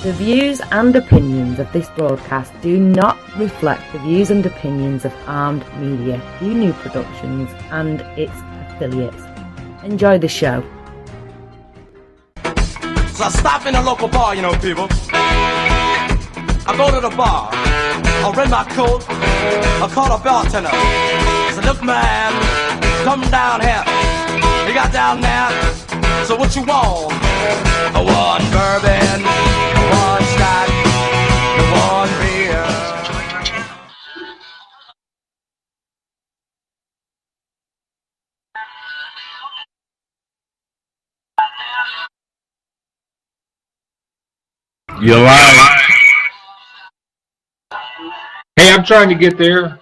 The views and opinions of this broadcast do not reflect the views and opinions of Armed Media, UNU Productions and its affiliates. Enjoy the show. So I stop in a local bar, you know, people. I go to the bar, I rent my coat, I call a bartender. I said, look man, come down here. You got down there, so what you want? I want bourbon, one scotch, one beer. You lie. Hey, I'm trying to get there.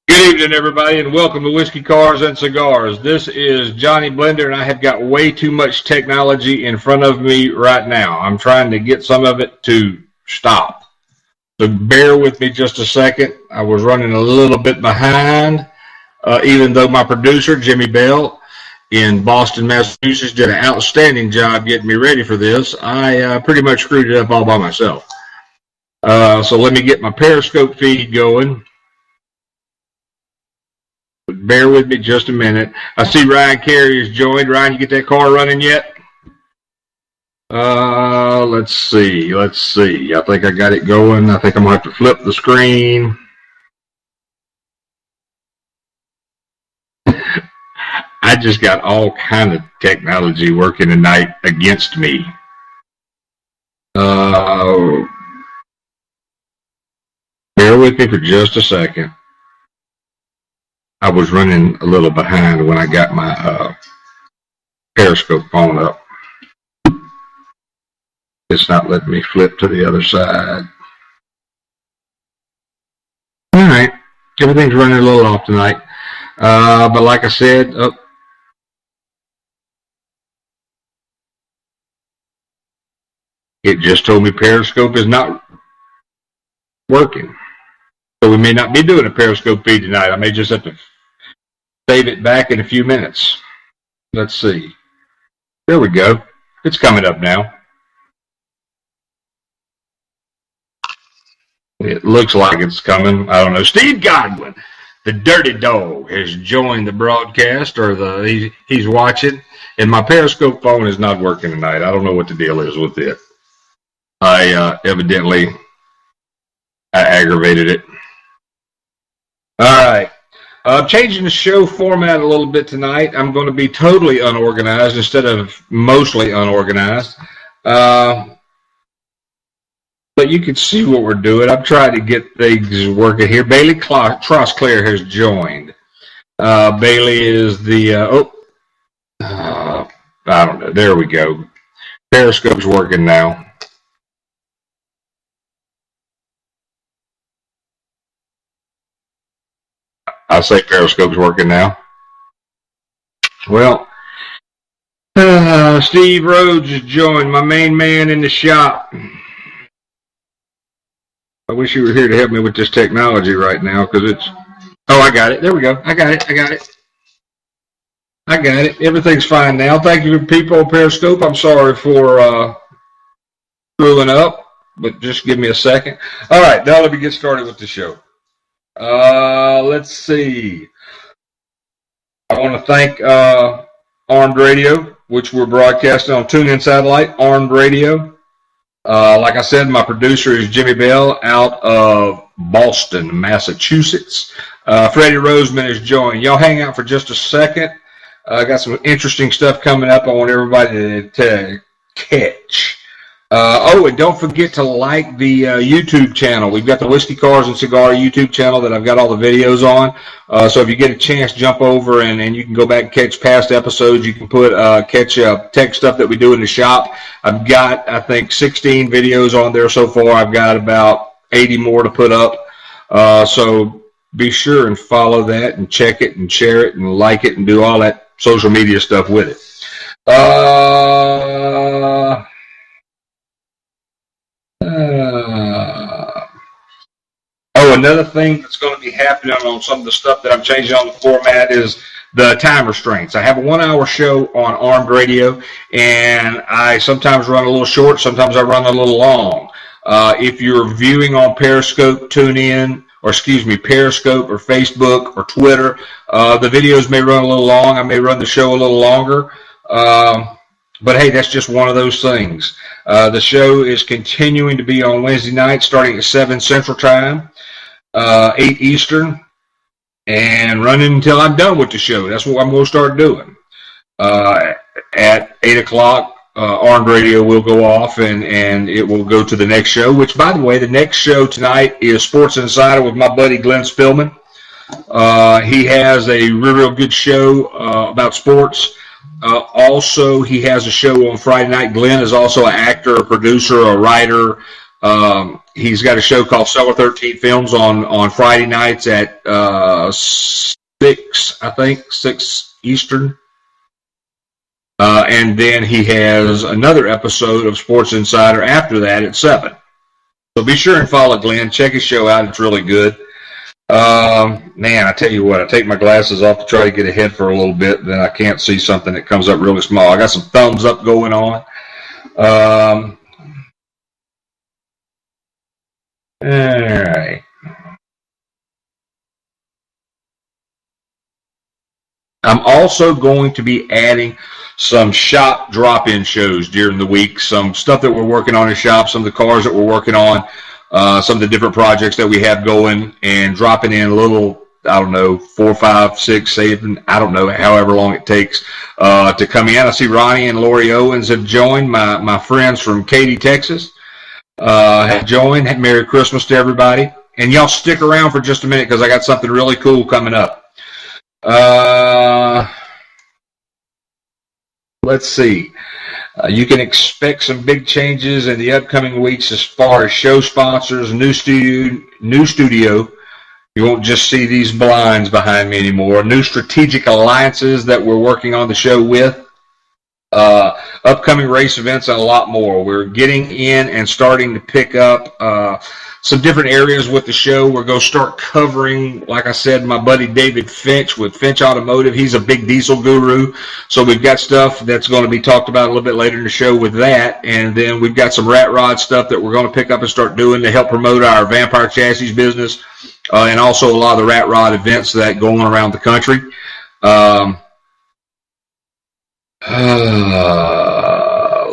Good evening, everybody, and welcome to Whiskey, Cars, and Cigars. This is Johnny Blender, and I have got way too much technology in front of me right now. I'm trying to get some of it to stop. So bear with me just a second. I was running a little bit behind, even though my producer, Jimmy Bell, in Boston, Massachusetts, did an outstanding job getting me ready for this. I pretty much screwed it up all by myself. So let me get my Periscope feed going. Bear with me just a minute. I see Ryan Carey has joined. Ryan, you get that car running yet? Let's see. I think I got it going. I think I'm going to have to flip the screen. I just got all kind of technology working tonight against me. Bear with me for just a second. I was running a little behind when I got my Periscope phone up. It's not letting me flip to the other side. All right, everything's running a little off tonight. But like I said, it just told me Periscope is not working. So we may not be doing a Periscope feed tonight. I may just have to save it back in a few minutes. Let's see. There we go. It's coming up now. It looks like it's coming. I don't know. Steve Godwin, the dirty dog, has joined the broadcast, or he's watching, and my Periscope phone is not working tonight. I don't know what the deal is with it. I evidently aggravated it. All right. I'm changing the show format a little bit tonight. I'm going to be totally unorganized instead of mostly unorganized. But you can see what we're doing. I'm trying to get things working here. Bailey Trosclair has joined. Bailey is the, I don't know. There we go. Periscope's working now. I say Periscope's working now. Well, Steve Rhodes has joined, my main man in the shop. I wish you were here to help me with this technology right now, because it's... Oh, I got it. There we go. I got it. Everything's fine now. Thank you, people on Periscope. I'm sorry for screwing up, but just give me a second. All right, now let me get started with the show. Let's see. I want to thank Armed Radio, which we're broadcasting on TuneIn Satellite, Armed Radio. Like I said, my producer is Jimmy Bell out of Boston, Massachusetts. Freddie Roseman is joined. Y'all hang out for just a second. I got some interesting stuff coming up I want everybody to catch. And don't forget to like the YouTube channel. We've got the Whiskey, Cars, and Cigar YouTube channel that I've got all the videos on. So if you get a chance, jump over and you can go back and catch past episodes. You can catch tech stuff that we do in the shop. I've got, I think, 16 videos on there so far. I've got about 80 more to put up. So be sure and follow that and check it and share it and like it and do all that social media stuff with it. Another thing that's going to be happening on some of the stuff that I'm changing on the format is the time restraints. I have a 1 hour show on Armed Radio, and I sometimes run a little short, sometimes I run a little long. If you're viewing on Periscope, Periscope or Facebook or Twitter, the videos may run a little long. I may run the show a little longer. But hey, that's just one of those things. The show is continuing to be on Wednesday night, starting at 7 Central Time, 8 Eastern, and running until I'm done with the show. That's what I'm going to start doing. At 8 o'clock, Armed Radio will go off, and it will go to the next show, which, by the way, the next show tonight is Sports Insider with my buddy Glenn Spillman. He has a real good show about sports. Also, he has a show on Friday night. Glenn is also an actor, a producer, a writer. He's got a show called Cellar 13 Films on Friday nights at 6 Eastern. And then he has another episode of Sports Insider after that at 7. So be sure and follow Glenn. Check his show out. It's really good. Man, I tell you what, I take my glasses off to try to get ahead for a little bit, then I can't see something that comes up really small. I got some thumbs up going on. All right. I'm also going to be adding some shop drop-in shows during the week, some stuff that we're working on in shop, some of the cars that we're working on, some of the different projects that we have going, and dropping in a little, I don't know, 4, 5, 6, 7, I don't know, however long it takes to come in. I see Ronnie and Lori Owens have joined, my friends from Katy, Texas, have joined. Merry Christmas to everybody. And y'all stick around for just a minute because I got something really cool coming up. Let's see. You can expect some big changes in the upcoming weeks as far as show sponsors, new studio. You won't just see these blinds behind me anymore. New strategic alliances that we're working on the show with. Upcoming race events and a lot more. We're getting in and starting to pick up some different areas with the show. We're going to start covering, like I said, my buddy David Finch with Finch Automotive. He's a big diesel guru. So we've got stuff that's going to be talked about a little bit later in the show with that. And then we've got some rat rod stuff that we're going to pick up and start doing to help promote our Vampire Chassis business. And also a lot of the rat rod events that go on around the country.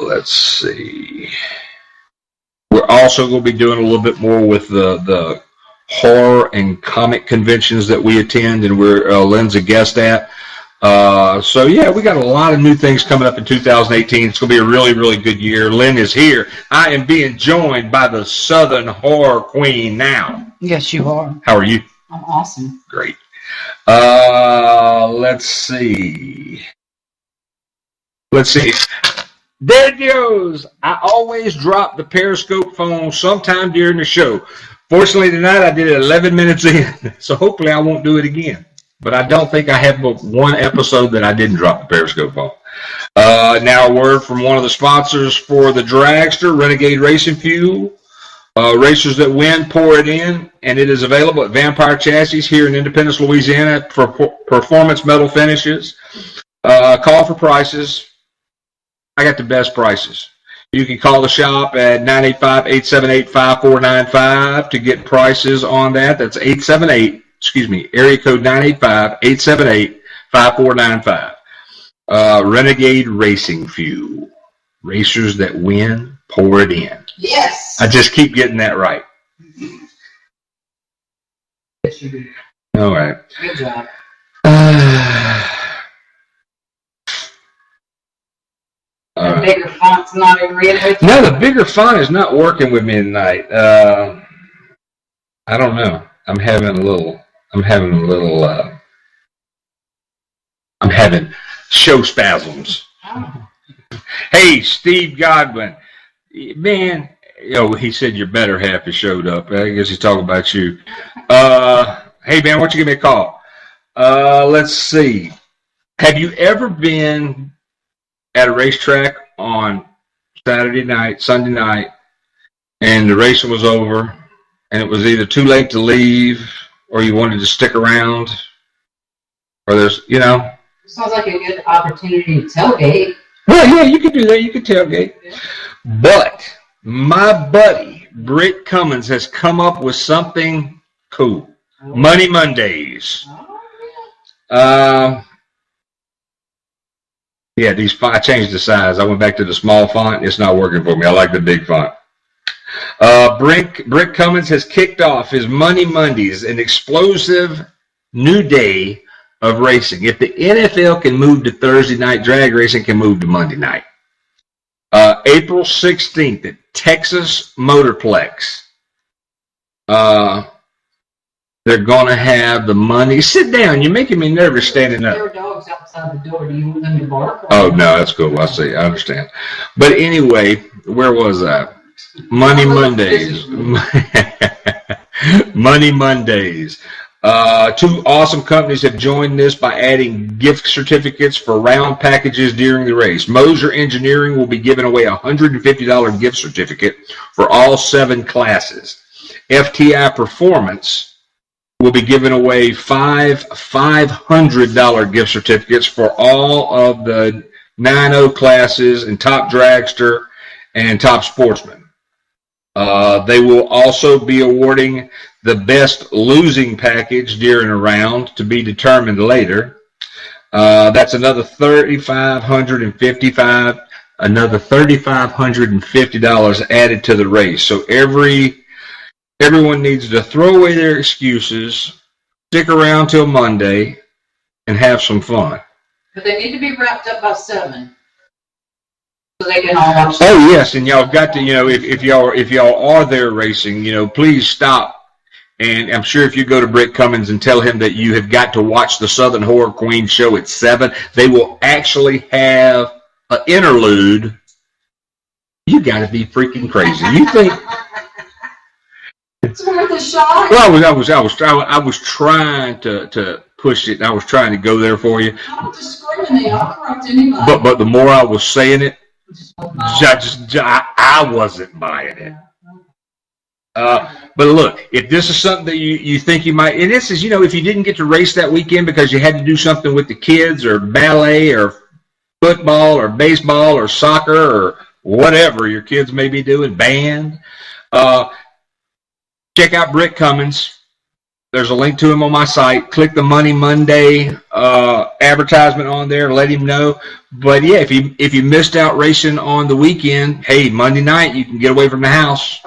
Let's see. We're also going to be doing a little bit more with the horror and comic conventions that we attend, and where Lynn's a guest at. So, yeah, we got a lot of new things coming up in 2018. It's going to be a really, really good year. Lynn is here. I am being joined by the Southern Horror Queen now. Yes, you are. How are you? I'm awesome. Great. Let's see. There it goes. I always drop the Periscope phone sometime during the show. Fortunately, tonight I did it 11 minutes in, so hopefully I won't do it again. But I don't think I have but one episode that I didn't drop the Periscope phone. Now a word from one of the sponsors for the dragster, Renegade Racing Fuel. Racers that win, pour it in, and it is available at Vampire Chassis here in Independence, Louisiana for performance metal finishes. Call for prices. I got the best prices. You can call the shop at 985-878-5495 to get prices on that. That's area code 985-878-5495. Renegade Racing Fuel. Racers that win, pour it in. Yes. I just keep getting that right. Yes, you do. All right. Good job. The bigger font's not even reading with you? No, the bigger font is not working with me tonight. I don't know. I'm having show spasms. Oh. Hey, Steve Godwin. Man, he said your better half has showed up. I guess he's talking about you. Hey, man, why don't you give me a call? Let's see. Have you ever been at a racetrack on Saturday night, Sunday night, and the racing was over, and it was either too late to leave, or you wanted to stick around, or there's, you know. Sounds like a good opportunity to tailgate. Well, yeah, you could do that. You could tailgate. But my buddy, Britt Cummins, has come up with something cool. Money Mondays. Yeah, I changed the size. I went back to the small font. It's not working for me. I like the big font. Britt Cummins has kicked off his Money Mondays, an explosive new day of racing. If the NFL can move to Thursday night, drag racing can move to Monday night. April 16th at Texas Motorplex. They're going to have the money. Sit down. You're making me nervous standing up. There are dogs outside the door. Do you want them to bark? Oh, no, that's cool. I see. I understand. But anyway, where was I? Money Mondays. Money Mondays. Two awesome companies have joined this by adding gift certificates for round packages during the race. Moser Engineering will be giving away a $150 gift certificate for all 7 classes. FTI Performance will be giving away 5 $500 gift certificates for all of the 9.0 classes and Top Dragster and Top Sportsman. They will also be awarding the best losing package during a round to be determined later. That's another $3,550 added to the race. So everyone needs to throw away their excuses, stick around till Monday, and have some fun. But they need to be wrapped up by 7. So they can all watch. Oh yes, and y'all got to, if y'all are there racing, please stop. And I'm sure if you go to Britt Cummins and tell him that you have got to watch the Southern Horror Queen show at 7, they will actually have an interlude. You got to be freaking crazy. You think it's worth a shot? Well, I was trying to push it. I was trying to go there for you. I don't discriminate. I'll correct anybody. But the more I was saying it, I wasn't buying it. But look, if this is something that you think you might, and this is, if you didn't get to race that weekend because you had to do something with the kids or ballet or football or baseball or soccer or whatever your kids may be doing, band, check out Britt Cummins. There's a link to him on my site. Click the Money Monday advertisement on there. Let him know. But yeah, if you missed out racing on the weekend, hey, Monday night you can get away from the house.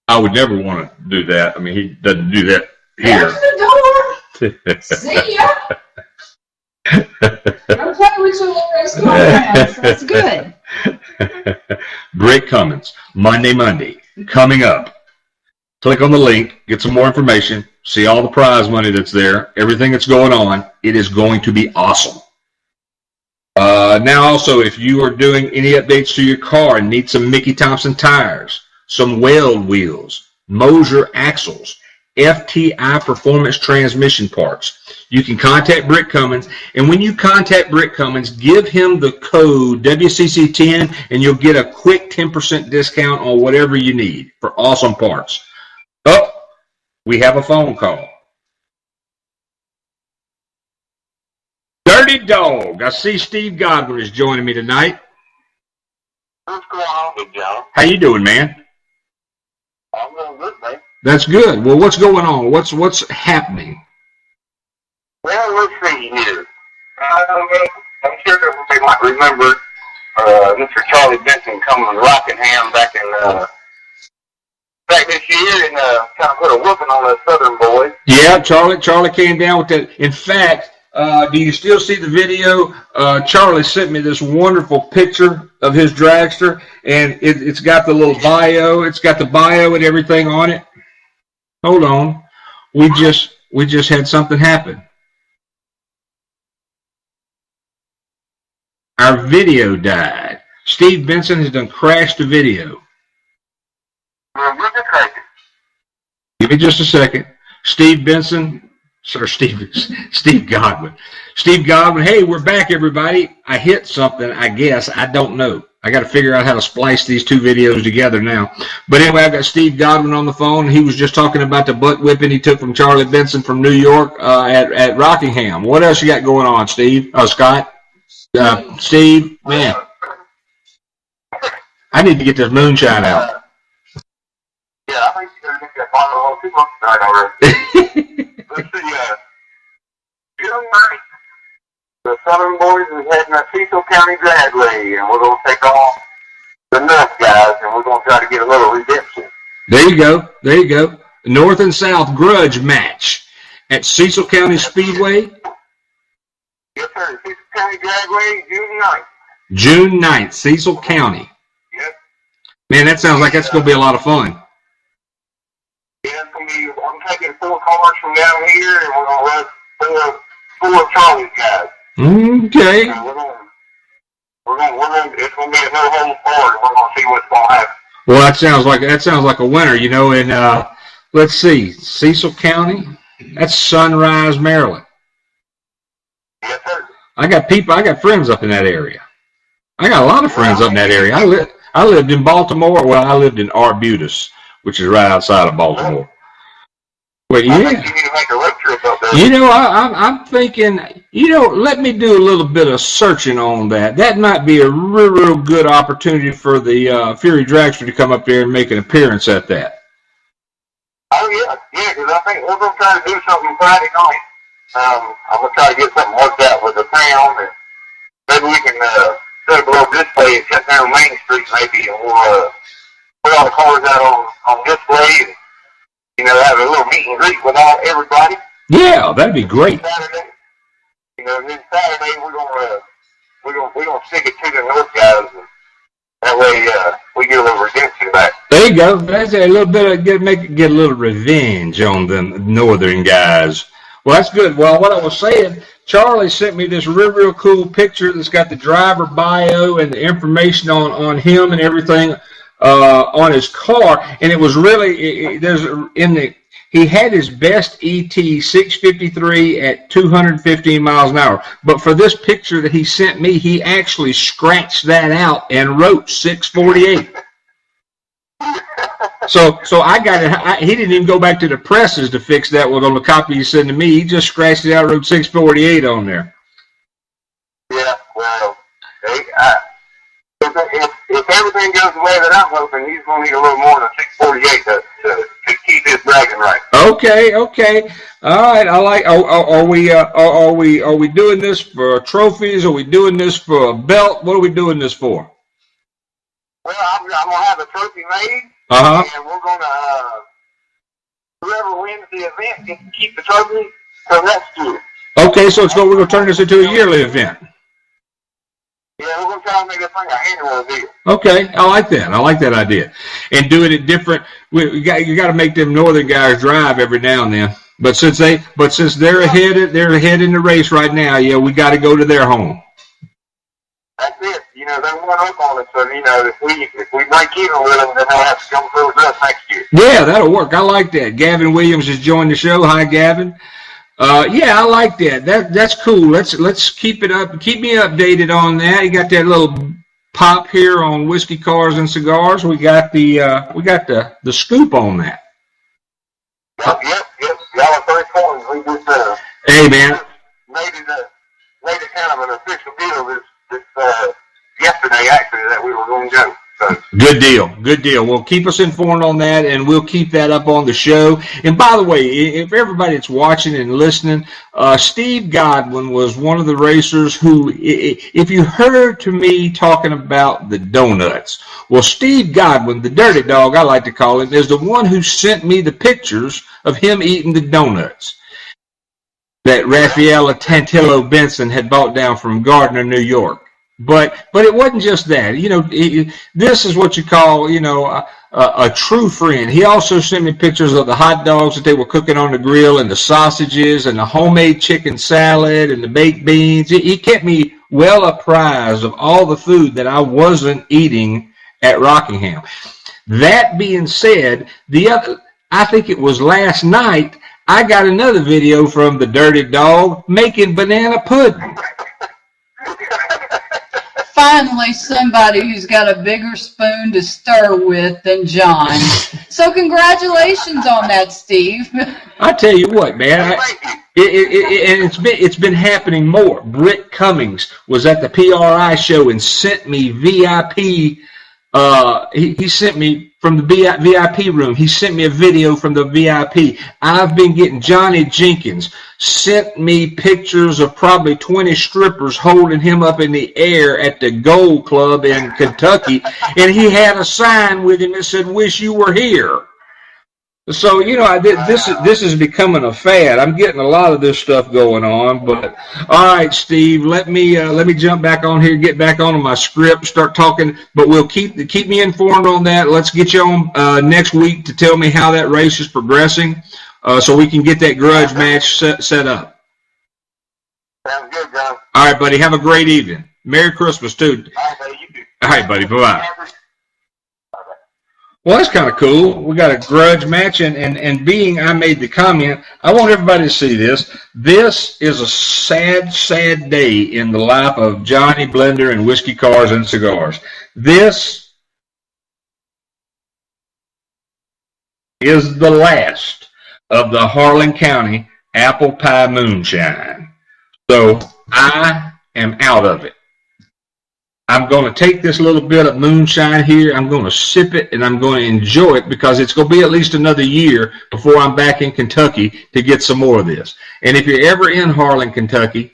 I would never want to do that. I mean, he doesn't do that here. There's the door. See ya. Don't play with your little race car. That's good. Britt Cummins, Monday, coming up. Click on the link, get some more information, see all the prize money that's there, everything that's going on. It is going to be awesome. Now also, if you are doing any updates to your car and need some Mickey Thompson tires, some Weld wheels, Moser axles, FTI Performance transmission parts, you can contact Britt Cummins. And when you contact Britt Cummins, give him the code WCC10 and you'll get a quick 10% discount on whatever you need for awesome parts. Oh, we have a phone call. Dirty Dog. I see Steve Godwin is joining me tonight. What's going on with y'all? How you doing, man? I'm doing good, man. That's good. Well, what's going on? What's happening? Well, let's see here. I'm sure everybody might remember Mr. Charlie Benson coming to Rockingham back this year and kind of put a whooping on the Southern boys. Yeah, Charlie came down with that. In fact, do you still see the video? Charlie sent me this wonderful picture of his dragster, and it's got the little bio. It's got the bio and everything on it. Hold on. We just had something happen. Our video died. Steve Benson has done crashed the video. Give me just a second. Steve Benson, Steve Godwin. Steve Godwin, hey, we're back, everybody. I hit something, I guess. I don't know. I got to figure out how to splice these two videos together now. But anyway, I've got Steve Godwin on the phone. He was just talking about the butt whipping he took from Charlie Benson from New York at Rockingham. What else you got going on, Steve? Scott? Steve? Man, I need to get this moonshine out. Yeah, I think you're going to get that bottle of 2 months tonight already. Let's see, June 9th, the Southern Boys is heading to Cecil County Dragway, and we're going to take on the North guys, and we're going to try to get a little redemption. There you go. There you go. North and South grudge match at Cecil County Speedway. Yes, sir. Cecil County Dragway, June 9th. June 9th, Cecil County. Yep. Man, that sounds like that's going to be a lot of fun. Yeah, it's going to be, I'm taking 4 cars from down here, and we're going to run four of Charlie's guys. Okay. And it's going to be a no holds barred. We're going to see what's going to happen. Well, that sounds like a winner, you know. And let's see, Cecil County. That's Sunrise, Maryland. Yes, sir. I got friends up in that area. I got a lot of friends up in that area. I lived in Baltimore. Well, I lived in Arbutus, which is right outside of Baltimore. Well, yeah. I think you need to make a road trip up there. You know, I'm thinking, let me do a little bit of searching on that. That might be a real good opportunity for the Fury Dragster to come up there and make an appearance at that. Oh, yeah, because I think we're going to try to do something Friday night. I'm going to try to get something worked out with the town, and maybe we can set up a little display and sit down Main Street maybe, and we'll put all the cars out on display and, have a little meet and greet with everybody. Yeah, that'd be great. Saturday, and then Saturday we're gonna stick it to the North guys, and that way we get a little redemption back. There you go. That's a little bit of get a little revenge on the Northern guys. Well, that's good. Well, what I was saying, Charlie sent me this real cool picture that's got the driver bio and the information on him and everything. On his car, and it was really he had his best ET 653 at 215 miles an hour, but for this picture that he sent me, he actually scratched that out and wrote 648. So I got it. He didn't even go back to the presses to fix that one on the copy he sent to me. He just scratched it out and wrote 648 on there. Yeah, well, if everything goes the way that I'm hoping, he's going to need a little more than 648 to keep his bragging right. Okay. All right. I like. Are we doing this for trophies? Are we doing this for a belt? What are we doing this for? Well, I'm going to have a trophy made, and we're going to whoever wins the event gets to keep the trophy for next year. Okay, so we're going to turn this into a yearly event. Yeah, we're going to try to make this thing an annual deal. Okay, I like that. I like that idea. And doing it different. You got to make them Northern guys drive every now and then. But since they're ahead in the race right now, yeah, we got to go to their home. That's it. They went up on us, so if we break even with them, then they'll have to come through with us next year. Yeah, that'll work. I like that. Gavin Williams has joined the show. Hi, Gavin. Yeah, I like that. That's cool. Let's keep it up. Keep me updated on that. You got that little pop here on Whiskey, Cars, and Cigars. We got the scoop on that. Yep. Y'all are first ones. We just hey man, made it kind of an official deal this yesterday actually that we were going to go. So. Good deal. Well, keep us informed on that, and we'll keep that up on the show. And by the way, if everybody that's watching and listening, Steve Godwin was one of the racers who, if you heard to me talking about the donuts, well, Steve Godwin, the dirty dog I like to call him, is the one who sent me the pictures of him eating the donuts that Rafaela Tantillo Benson had bought down from Gardner, New York. But it wasn't just that. This is what you call, a true friend. He also sent me pictures of the hot dogs that they were cooking on the grill and the sausages and the homemade chicken salad and the baked beans. He kept me well apprised of all the food that I wasn't eating at Rockingham. That being said, I think it was last night, I got another video from the dirty dog making banana pudding. finally somebody who's got a bigger spoon to stir with than John. So congratulations on that, Steve. I tell you what, man, it's been happening more. Britt Cummings was at the PRI show and sent me VIP. He sent me from the VIP room. He sent me a video from the VIP. I've been getting Johnny Jenkins sent me pictures of probably 20 strippers holding him up in the air at the Gold Club in Kentucky, and he had a sign with him that said, "Wish you were here." So, you know, this is becoming a fad. I'm getting a lot of this stuff going on. But all right, Steve, let me jump back on here, get back onto my script, start talking. But we'll keep me informed on that. Let's get you on next week to tell me how that race is progressing, so we can get that grudge match set up. Sounds good, John. All right, buddy. Have a great evening. Merry Christmas too. All right, buddy. You too. All right, buddy. Bye-bye. Well, that's kind of cool. We got a grudge match, and being I made the comment, I want everybody to see this. This is a sad, sad day in the life of Johnny Blender and Whiskey Cars and Cigars. This is the last of the Harlan County Apple Pie Moonshine. So I am out of it. I'm going to take this little bit of moonshine here, I'm going to sip it, and I'm going to enjoy it because it's going to be at least another year before I'm back in Kentucky to get some more of this. And if you're ever in Harlan, Kentucky,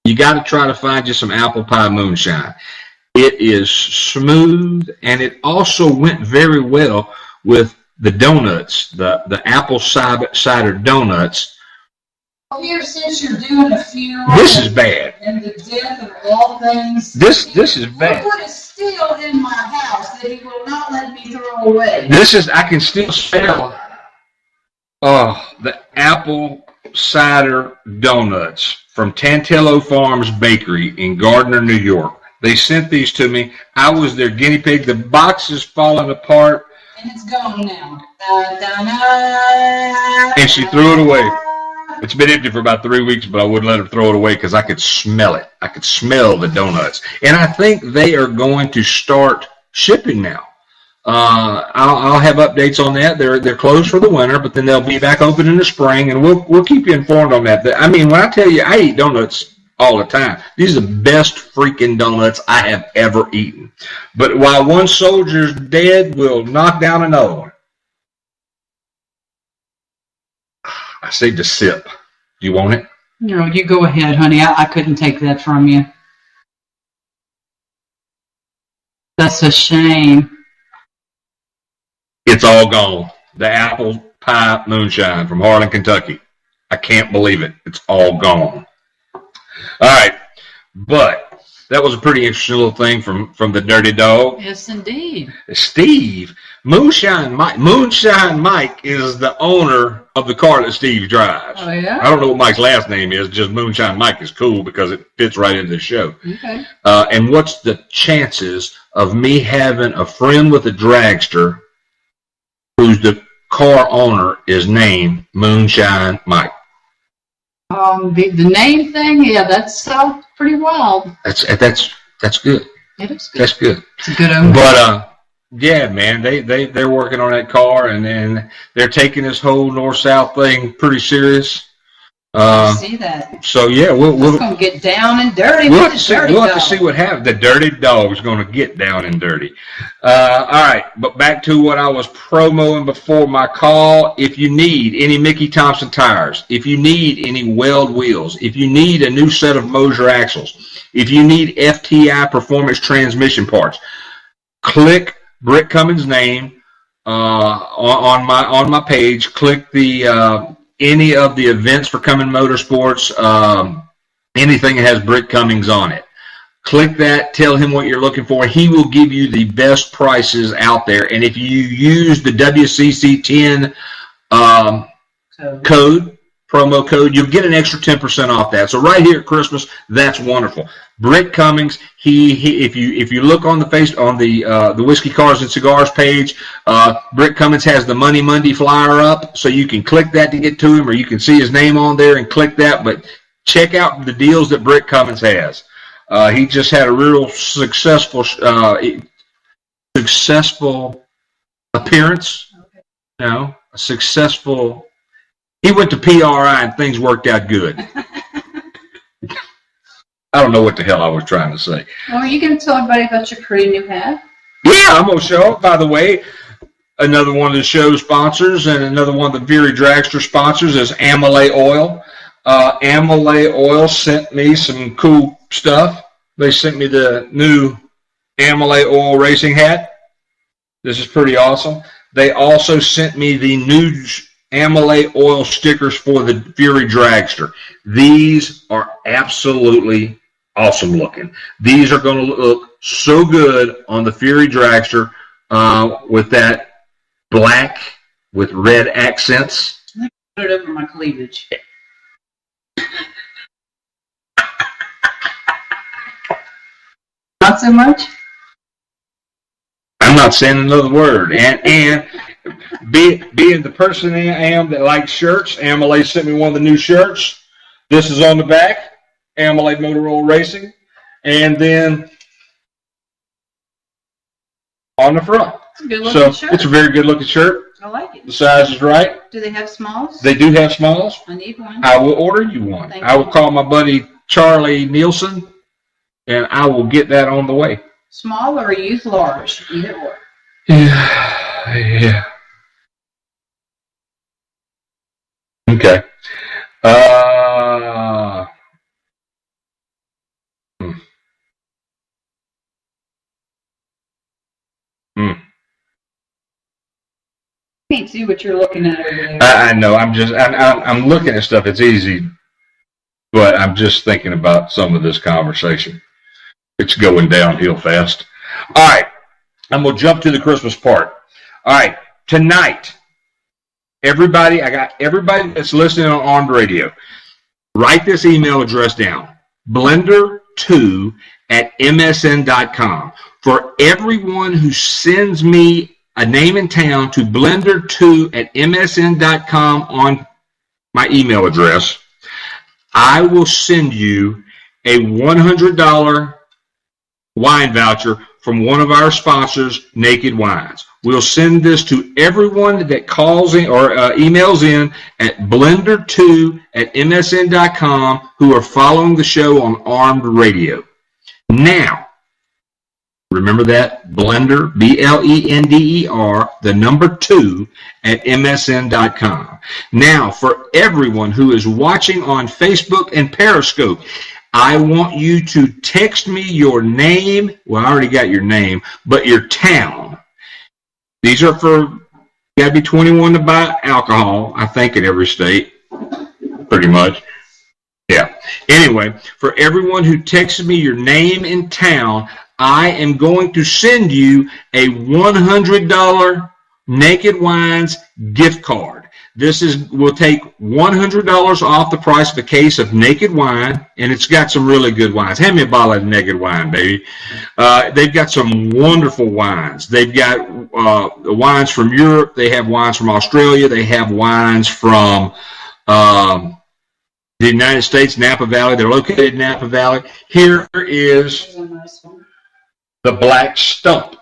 you got to try to find you some apple pie moonshine. It is smooth, and it also went very well with the donuts, the apple cider donuts. Here, since you're doing a funeral, This is bad. and the death of all things, This is bad. What is still in my house that he will not let me throw away? I can still smell the apple cider donuts from Tantillo Farms Bakery in Gardner, New York. They sent these to me. I was their guinea pig. The box is falling apart. And it's gone now. And she threw it away. It's been empty for about 3 weeks, but I wouldn't let her throw it away because I could smell it. I could smell the donuts. And I think they are going to start shipping now. I'll have updates on that. They're closed for the winter, but then they'll be back open in the spring, and we'll keep you informed on that. I mean, when I tell you I eat donuts all the time, these are the best freaking donuts I have ever eaten. But while one soldier's dead, we'll knock down another one. I saved a sip. Do you want it? No, you go ahead, honey. I couldn't take that from you. That's a shame. It's all gone. The apple pie moonshine from Harlan, Kentucky. I can't believe it. It's all gone. All right. But that was a pretty interesting little thing from the Dirty Dog. Yes, indeed. Steve, Moonshine Mike is the owner of the car that Steve drives. Oh, yeah? I don't know what Mike's last name is. Just Moonshine Mike is cool because it fits right into the show. Okay. And what's the chances of me having a friend with a dragster who's the car owner is named Moonshine Mike? The name thing, yeah, that's pretty wild. That's good. It is good. That's good. It's a good owner. But yeah, man, they're working on that car, and then they're taking this whole north-south thing pretty serious. I see that. So yeah, It's going to get down and dirty. We'll have to see what happens. The Dirty Dog's going to get down and dirty. All right, but back to what I was promoting before my call. If you need any Mickey Thompson tires, if you need any Weld wheels, if you need a new set of Moser axles, if you need FTI performance transmission parts, click Britt Cummins' name on my page. Click the any of the events for Cummins Motorsports, anything that has Britt Cummings on it. Click that, tell him what you're looking for. He will give you the best prices out there. And if you use the WCC10 promo code, you'll get an extra 10% off that. So right here at Christmas, that's wonderful. Britt Cummings, if you look on the Whiskey Cars and Cigars page, Britt Cummings has the Money Monday flyer up, so you can click that to get to him, or you can see his name on there and click that. But check out the deals that Britt Cummings has. He just had a real successful appearance. You know, a successful. He went to PRI and things worked out good. I don't know what the hell I was trying to say. Well, are you going to tell everybody about your pretty new hat? Yeah, I'm going to show up. By the way, another one of the show sponsors and another one of the Veery Dragster sponsors is Amelie Oil. Amelie Oil sent me some cool stuff. They sent me the new Amelie Oil racing hat. This is pretty awesome. They also sent me the new Amelie Oil stickers for the Veery Dragster. These are absolutely awesome looking. These are going to look so good on the Veery Dragster with that black with red accents. Let me put it over my cleavage. Not so much? I'm not saying another word. And being the person I am that likes shirts, Amelie sent me one of the new shirts. This is on the back, Amelie Motor Oil Racing. And then on the front. It's a good looking shirt. It's a very good looking shirt. I like it. The size is right. Do they have smalls? They do have smalls. I need one. I will order you one. Thank I will you. call my buddy Charlie Nielsen, and I will get that on the way. Small or youth large? Either or. Yeah. Okay. Can't see what you're looking at over there. I know. I'm looking at stuff. It's easy, but I'm just thinking about some of this conversation. It's going downhill fast. All right. I'm going to jump to the Christmas part. All right. Tonight, everybody, I got everybody that's listening on Armed Radio. Write this email address down. blender2@msn.com. For everyone who sends me a name and town to blender2@msn.com on my email address, I will send you a $100 wine voucher from one of our sponsors, Naked Wines. We'll send this to everyone that calls in or emails in at blender2@msn.com who are following the show on Armed Radio. Now, remember that? Blender, BLENDER, the number 2@msn.com. Now, for everyone who is watching on Facebook and Periscope, I want you to text me your name. Well, I already got your name, but your town. These are for, you got to be 21 to buy alcohol, I think, in every state, pretty much. Yeah. Anyway, for everyone who texts me your name and town, I am going to send you a $100 Naked Wines gift card. This will take $100 off the price of a case of Naked Wine, and it's got some really good wines. Hand me a bottle of Naked Wine, baby. They've got some wonderful wines. They've got wines from Europe. They have wines from Australia. They have wines from the United States, Napa Valley. They're located in Napa Valley. Here is the Black Stump.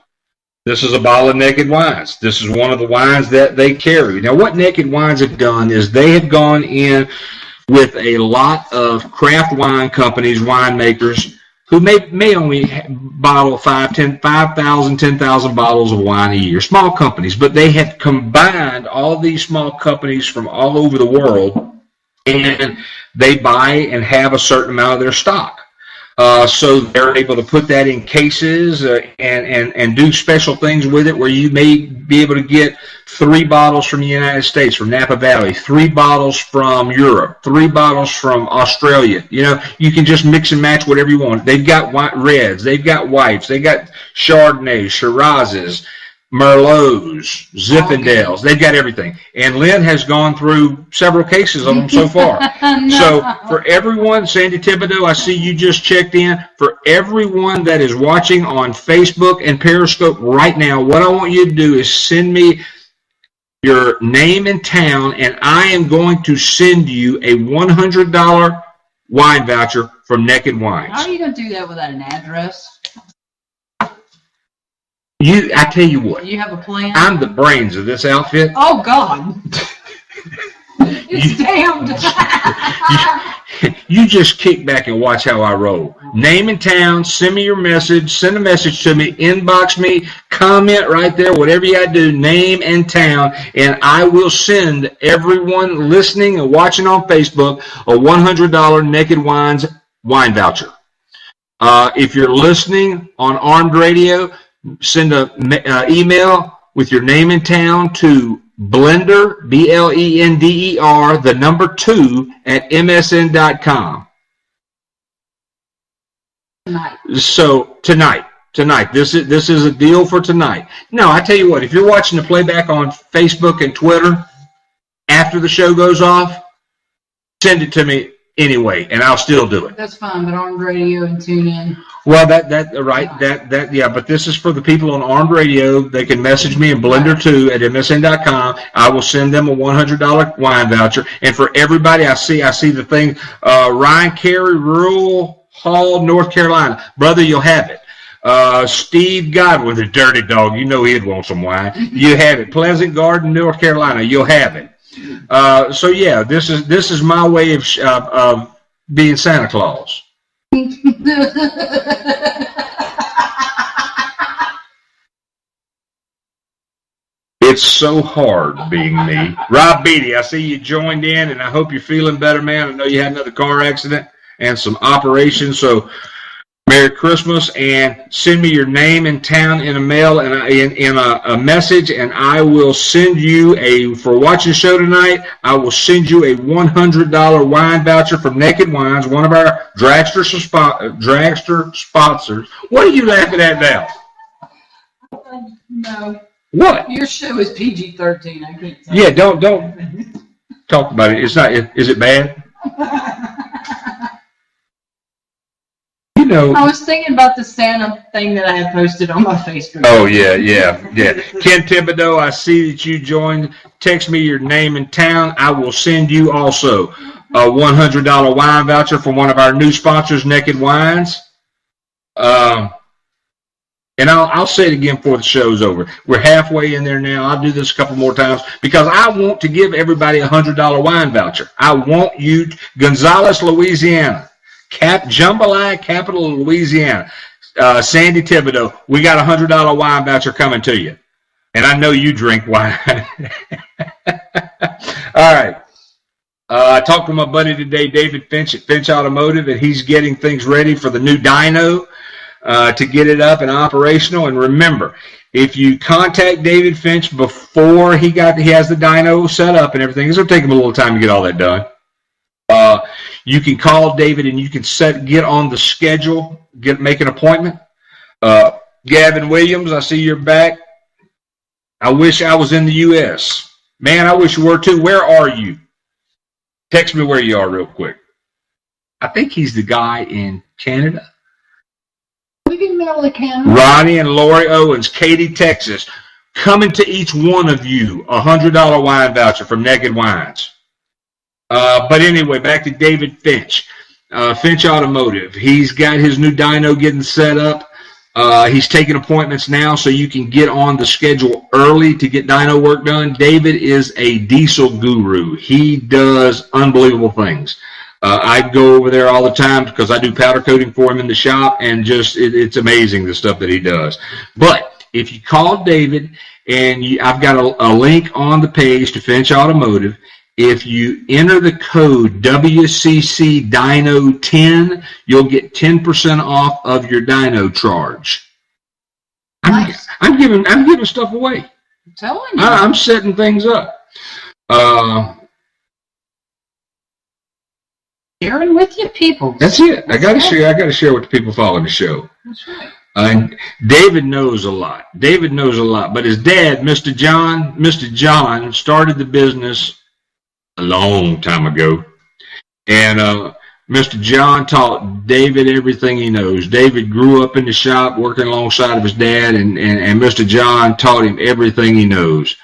This is a bottle of Naked Wines. This is one of the wines that they carry. Now, what Naked Wines have done is they have gone in with a lot of craft wine companies, winemakers, who may only bottle 5,000, 10,000 bottles of wine a year. Small companies, but they have combined all these small companies from all over the world, and they buy and have a certain amount of their stock. So they're able to put that in cases and do special things with it where you may be able to get 3 bottles from the United States, from Napa Valley, 3 bottles from Europe, 3 bottles from Australia. You know, you can just mix and match whatever you want. They've got reds, they've got whites, they've got Chardonnays, Shirazes, Merlots, Zinfandels. They've got everything. And Lynn has gone through several cases of them so far. No. So for everyone, Sandy Thibodeau, I see you just checked in. For everyone that is watching on Facebook and Periscope right now, what I want you to do is send me your name and town, and I am going to send you a $100 wine voucher from from Naked Wines. How are you going to do that without an address? I tell you what. You have a plan? I'm the brains of this outfit. Oh, God. It's damned. You just kick back and watch how I roll. Name and town, send me your message, send a message to me, inbox me, comment right there, whatever you got to do, name and town, and I will send everyone listening and watching on Facebook a $100 Naked Wines wine voucher. If you're listening on Armed Radio, send an email with your name and town to Blender, BLENDER, the number 2 at MSN.com. Tonight. So tonight, this is a deal for tonight. No, I tell you what, if you're watching the playback on Facebook and Twitter after the show goes off, send it to me anyway, and I'll still do it. That's fine, but Armed Radio and tune in. Well, yeah, but this is for the people on Armed Radio. They can message me in Blender2 at MSN.com. I will send them a $100 wine voucher. And for everybody, I see the thing, Ryan Carey, Rural Hall, North Carolina. Brother, you'll have it. Steve Godwin, the dirty dog, you know he'd want some wine. You have it. Pleasant Garden, North Carolina, you'll have it. So yeah, this is my way of being Santa Claus. It's so hard being me. Rob Beatty, I see you joined in, and I hope you're feeling better, man. I know you had another car accident and some operations, so Merry Christmas, and send me your name and town in a mail and in a message, and I will send you for watching the show tonight, I will send you a $100 wine voucher from Naked Wines, one of our dragster sponsors. What are you laughing at now? No. What? Your show is PG-13. I can't tell. Yeah, don't talk about it. It's not. Is it bad? You know, I was thinking about the Santa thing that I had posted on my Facebook. Oh, yeah. Ken Thibodeau, I see that you joined. Text me your name and town. I will send you also a $100 wine voucher from one of our new sponsors, Naked Wines. And I'll say it again before the show's over. We're halfway in there now. I'll do this a couple more times because I want to give everybody a $100 wine voucher. I want you, Gonzales, Louisiana. Jambalaya, capital of Louisiana. Sandy Thibodeau, we got a $100 wine voucher coming to you. And I know you drink wine. All right. I talked to my buddy today, David Finch at Finch Automotive, and he's getting things ready for the new dyno to get it up and operational. And remember, if you contact David Finch before he has the dyno set up and everything, it's going to take him a little time to get all that done. You can call David and you can get on the schedule, make an appointment. Gavin Williams, I see you're back. I wish I was in the U.S. Man, I wish you were too. Where are you? Text me where you are real quick. I think he's the guy in Canada. We can mail to Canada. Ronnie and Lori Owens, Katy, Texas. Coming to each one of you a $100 wine voucher from Naked Wines. But anyway, back to David Finch, Finch Automotive. He's got his new dyno getting set up. He's taking appointments now so you can get on the schedule early to get dyno work done. David is a diesel guru. He does unbelievable things. I go over there all the time because I do powder coating for him in the shop, and it's amazing the stuff that he does. But if you call David, and I've got a link on the page to Finch Automotive. If you enter the code WCC Dyno 10, you'll get 10% off of your dyno charge. Nice. I'm giving stuff away. I'm telling you. I'm setting things up. Sharing with your people. That's it. I got to share. I got to share with the people following the show. That's right. And David knows a lot. But his dad, Mr. John, started the business a long time ago, and Mr. John taught David everything he knows. David grew up in the shop working alongside of his dad, and Mr. John taught him everything he knows.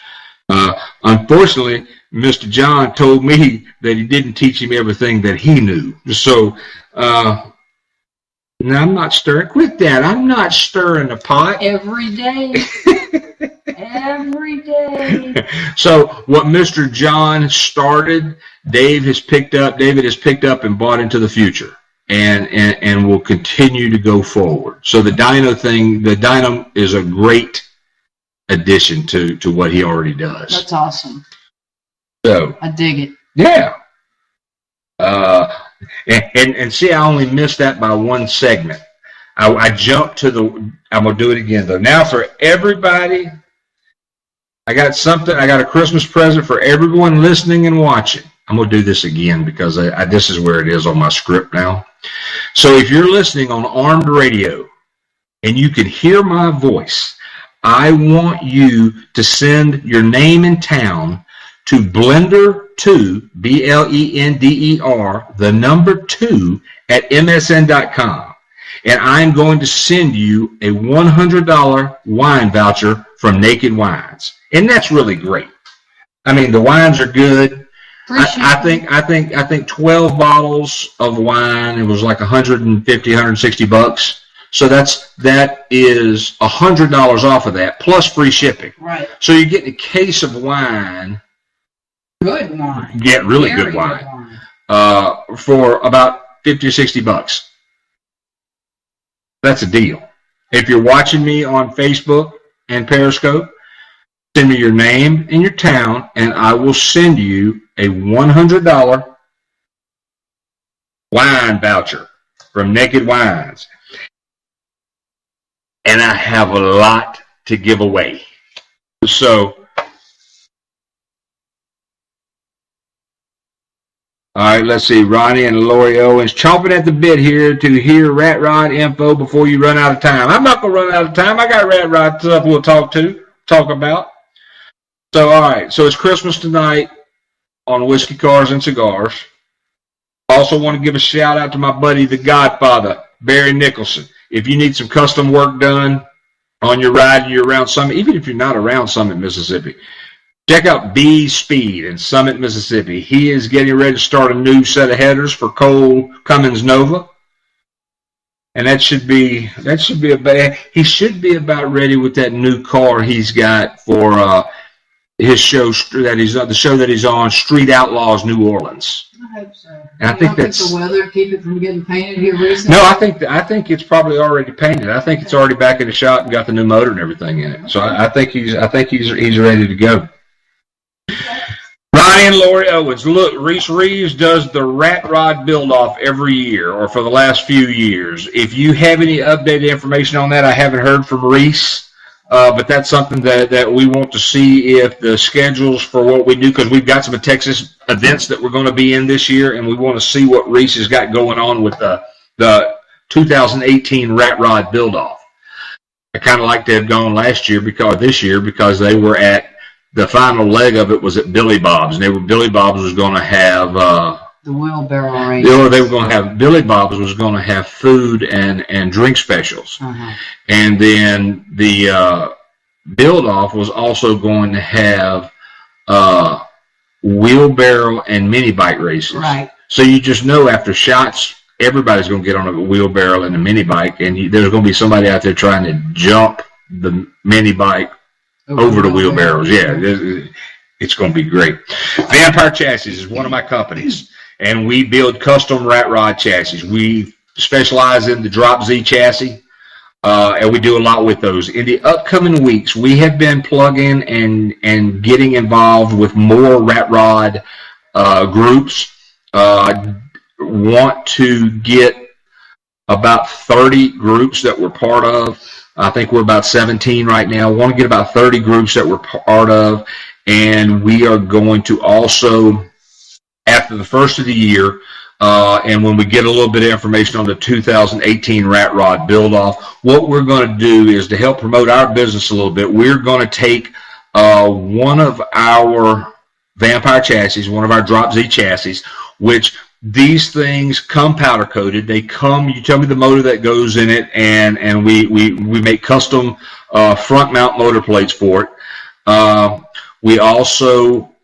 Unfortunately, Mr. John told me that he didn't teach him everything that he knew. So No, I'm not stirring. Quit that. I'm not stirring the pot. Every day. Every day. So what Mr. John started, David has picked up and bought into the future, and will continue to go forward. So the dyno is a great addition to what he already does. That's awesome. So I dig it. yeah. And see, I only missed that by one segment. I jumped to I'm going to do it again, though. Now for everybody, I got a Christmas present for everyone listening and watching. I'm going to do this again because this is where it is on my script now. So if you're listening on Armed Radio and you can hear my voice, I want you to send your name and town to Blender2, BLENDER, the number 2, at MSN.com. And I'm going to send you a $100 wine voucher from Naked Wines. And that's really great. I mean, the wines are good. I think 12 bottles of wine, it was like $150, $160. So that is $100 off of that, plus free shipping. Right. So you're getting a case of wine. Good wine. Get really good wine. For about $50 or $60. That's a deal. If you're watching me on Facebook and Periscope, send me your name and your town, and I will send you a $100 wine voucher from Naked Wines. And I have a lot to give away. So, all right, let's see. Ronnie and Lori Owens chomping at the bit here to hear Rat Rod info before you run out of time. I'm not going to run out of time. I got Rat Rod stuff we'll talk about. So, all right. So, it's Christmas tonight on Whiskey, Cars, and Cigars. Also want to give a shout out to my buddy, the Godfather, Barry Nicholson. If you need some custom work done on your ride and you're around Summit, even if you're not around Summit, Mississippi, check out B Speed in Summit, Mississippi. He is getting ready to start a new set of headers for Cole Cummins Nova. And he should be about ready with that new car he's got for his show the show that he's on, Street Outlaws New Orleans. I hope so. And I think that's the weather keep it from getting painted here recently. No, I think it's probably already painted. I think it's already back in the shop and got the new motor and everything in it. So I think he's ready to go. Ronnie and Lori Owens. Look, Reese Reeves does the Rat Rod build-off every year, or for the last few years. If you have any updated information on that, I haven't heard from Reese. But that's something that we want to see if the schedules for what we do, because we've got some Texas events that we're going to be in this year, and we want to see what Reese has got going on with the 2018 Rat Rod build-off. I kind of like to have gone this year because they were at the final leg of it was at Billy Bob's, and Billy Bob's was going to have the wheelbarrow race. They were going to have Billy Bob's was going to have food and drink specials, and then the build-off was also going to have wheelbarrow and mini bike races. Right. So you just know after shots, everybody's going to get on a wheelbarrow and a mini bike, and there's going to be somebody out there trying to jump the mini bike over the wheelbarrows. Yeah, it's going to be great. Vampire Chassis is one of my companies, and we build custom rat rod chassis. We specialize in the Drop Z chassis, and we do a lot with those. In the upcoming weeks, we have been plugging and getting involved with more rat rod groups. Want to get about 30 groups that we're part of. I think we're about 17 right now. Want to get about 30 groups that we're part of, and we are going to also, after the first of the year, and when we get a little bit of information on the 2018 Rat Rod build-off, what we're going to do is to help promote our business a little bit, we're going to take one of our Vampire chassis, one of our Drop Z chassis, which these things come powder coated. They come, you tell me the motor that goes in it, and we make custom front mount motor plates for it. We also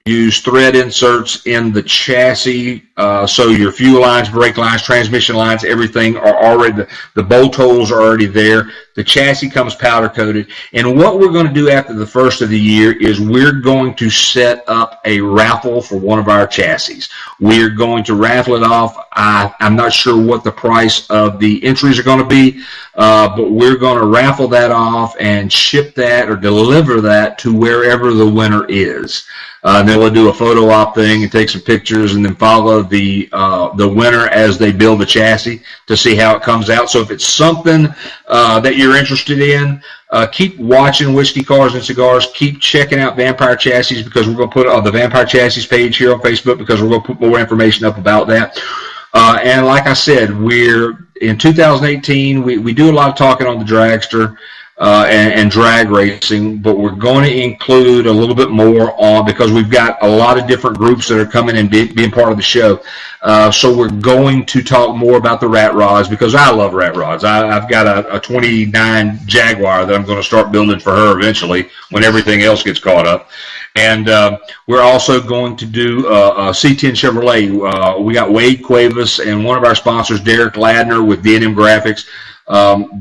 use thread inserts in the chassis, so your fuel lines, brake lines, transmission lines, everything are already, the bolt holes are already there. The chassis comes powder coated. And what we're going to do after the first of the year is we're going to set up a raffle for one of our chassis. We're going to raffle it off. I'm not sure what the price of the entries are going to be, but we're going to raffle that off and ship that or deliver that to wherever the winner is. Then we'll do a photo op thing and take some pictures, and then follow the winner as they build the chassis to see how it comes out. So if it's something that you're interested in, keep watching Whiskey Cars and Cigars. Keep checking out Vampire Chassis, because we're going to put it on the Vampire Chassis page here on Facebook, because we're going to put more information up about that. And like I said, we're in 2018. We do a lot of talking on the dragster and drag racing, but we're going to include a little bit more on, because we've got a lot of different groups that are coming and being part of the show. So we're going to talk more about the rat rods, because I love rat rods. I've got a 29 Jaguar that I'm going to start building for her eventually when everything else gets caught up. And we're also going to do a C10 Chevrolet. We got Wade Cuevas and one of our sponsors, Derek Ladner with D&M Graphics.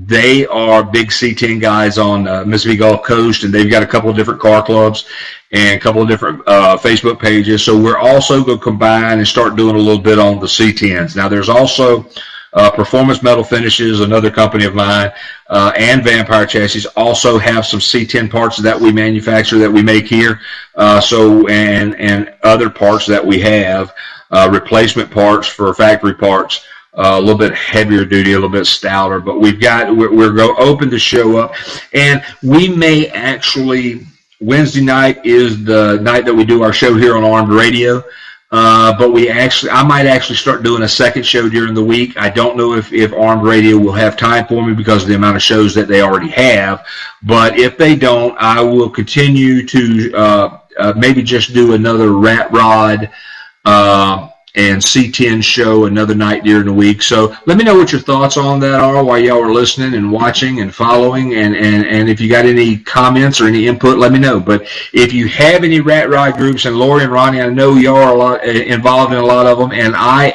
They are big C10 guys on Mississippi Gulf Coast, and they've got a couple of different car clubs and a couple of different Facebook pages. So we're also going to combine and start doing a little bit on the C10s. Now, there's also Performance Metal Finishes, another company of mine, and Vampire Chassis also have some C10 parts that we manufacture, that we make here. And other parts that we have, replacement parts for factory parts. A little bit heavier duty, a little bit stouter, but we're open to show up, and we may actually, Wednesday night is the night that we do our show here on Armed Radio, but I might actually start doing a second show during the week. I don't know if Armed Radio will have time for me because of the amount of shows that they already have, but if they don't, I will continue to maybe just do another rat rod and C10 show another night during the week. So let me know what your thoughts on that are while y'all are listening and watching and following, and if you got any comments or any input, let me know. But if you have any rat rod groups, and Lori and Ronnie, I know y'all are involved in a lot of them, and I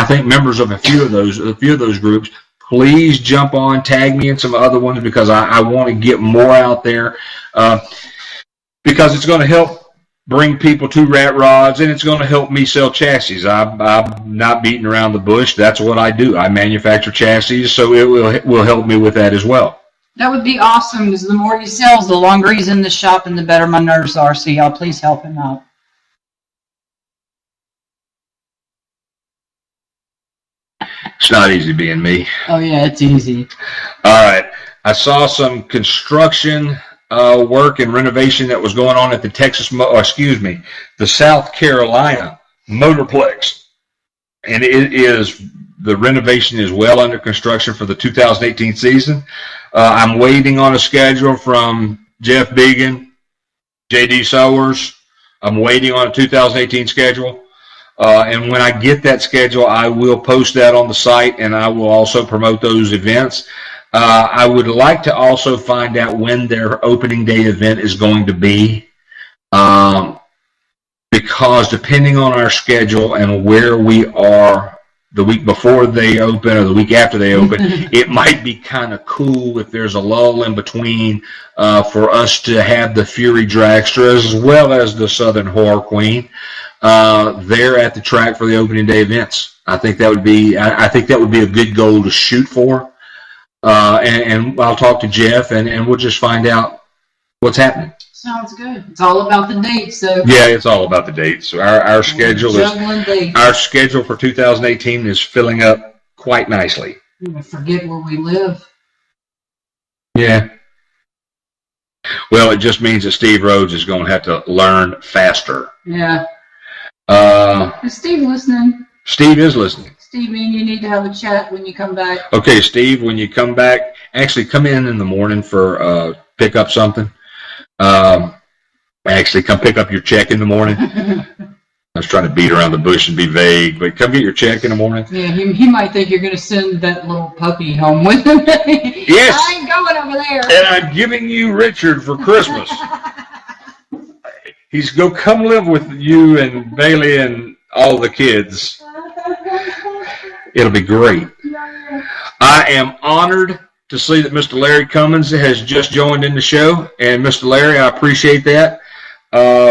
think members of a few of those groups. Please jump on, tag me in some other ones, because I want to get more out there, because it's going to help bring people to rat rods, and it's going to help me sell chassis. I'm not beating around the bush. That's what I do. I manufacture chassis, so it will help me with that as well. That would be awesome, because the more he sells, the longer he's in the shop, and the better my nerves are. So y'all please help him out. It's not easy being me. Oh yeah, it's easy. All right. I saw some construction work and renovation that was going on at the South Carolina Motorplex, and the renovation is well under construction for the 2018 season. I'm waiting on a schedule from Jeff Began, J.D. Sowers. I'm waiting on a 2018 schedule, and when I get that schedule, I will post that on the site, and I will also promote those events. I would like to also find out when their opening day event is going to be, because depending on our schedule and where we are the week before they open or the week after they open, it might be kind of cool if there's a lull in between for us to have the Fury Dragster as well as the Southern Horror Queen there at the track for the opening day events. I think that would be a good goal to shoot for. And I'll talk to Jeff, and we'll just find out what's happening. Sounds good. It's all about the dates, so. Yeah, it's all about the dates. So our schedule for 2018 is filling up quite nicely. You're gonna forget where we live. Yeah. Well, it just means that Steve Rhodes is going to have to learn faster. Yeah. Is Steve listening? Steve is listening. Steve, me and you need to have a chat when you come back. Okay, Steve, when you come back, actually come in the morning for pick up something. Actually, come pick up your check in the morning. I was trying to beat around the bush and be vague, but come get your check in the morning. Yeah, he might think you're going to send that little puppy home with him. Yes. I ain't going over there. And I'm giving you Richard for Christmas. He's go come live with you and Bailey and all the kids. It'll be great. I am honored to see that Mr. Larry Cummins has just joined in the show. And Mr. Larry, I appreciate that.